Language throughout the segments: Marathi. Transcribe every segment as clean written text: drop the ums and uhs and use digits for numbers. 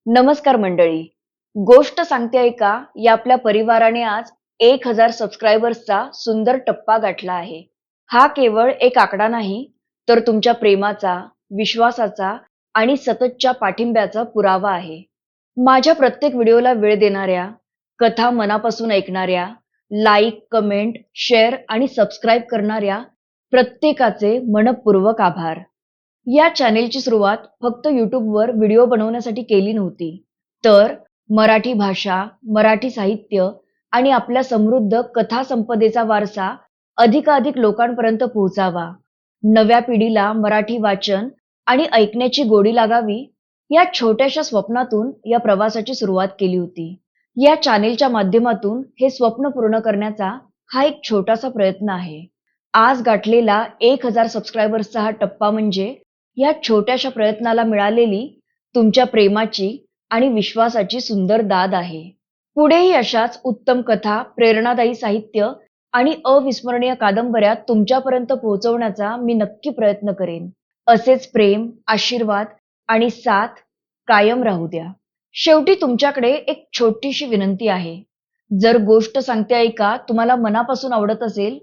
नमस्कार मंडळी. गोष्ट सांगते ऐका या आपल्या परिवाराने आज 1,000 सबस्क्रायबर्सचा सुंदर टप्पा गाठला आहे. हा केवळ एक आकडा नाही, तर तुमच्या प्रेमाचा, विश्वासाचा आणि सततच्या पाठिंब्याचा पुरावा आहे. माझ्या प्रत्येक व्हिडिओला वेळ देणाऱ्या, कथा मनापासून ऐकणाऱ्या, लाईक, कमेंट, शेअर आणि सबस्क्राईब करणाऱ्या प्रत्येकाचे मनःपूर्वक आभार. या चॅनेलची सुरुवात फक्त यूट्यूबवर व्हिडिओ बनवण्यासाठी केली नव्हती, तर मराठी भाषा, मराठी साहित्य आणि आपल्या समृद्ध कथा संपदेचा वारसा अधिकाधिक लोकांपर्यंत पोहोचावा, नव्या पिढीला मराठी वाचन आणि ऐकण्याची गोडी लागावी, या छोट्याशा स्वप्नातून या प्रवासाची सुरुवात केली होती. या चॅनेलच्या माध्यमातून हे स्वप्न पूर्ण करण्याचा हा एक छोटासा प्रयत्न आहे. आज गाठलेला 1,000 सबस्क्रायबर्सचा हा टप्पा म्हणजे या छोट्याशा प्रयत्नाला मिळालेली तुमच्या प्रेमाची आणि विश्वासाची सुंदर दाद आहे. पुढेही अशाच उत्तम कथा, प्रेरणादायी साहित्य आणि अविस्मरणीय कादंबऱ्या तुमच्यापर्यंत पोहोचवण्याचा मी नक्की प्रयत्न करेन. असेच प्रेम, आशीर्वाद आणि साथ कायम राहू द्या. शेवटी तुमच्याकडे एक छोटीशी विनंती आहे. जर गोष्ट सांगते ऐका तुम्हाला मनापासून आवडत असेल,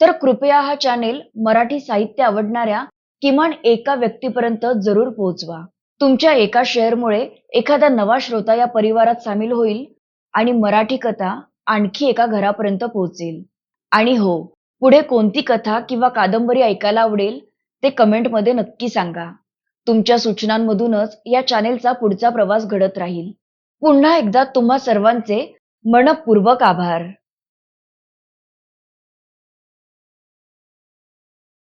तर कृपया हा चॅनेल मराठी साहित्य आवडणाऱ्या किमान एका व्यक्तीपर्यंत जरूर पोहोचवा. तुमच्या एका शेअरमुळे एखादा नवा श्रोता या परिवारात सामील होईल आणि मराठी कथा आणखी एका घरापर्यंत पोहोचेल. आणि हो, पुढे कोणती कथा किंवा कादंबरी ऐकायला आवडेल ते कमेंटमध्ये नक्की सांगा. तुमच्या सूचनांमधूनच या चॅनेलचा पुढचा प्रवास घडत राहील. पुन्हा एकदा तुम्हा सर्वांचे मनःपूर्वक आभार.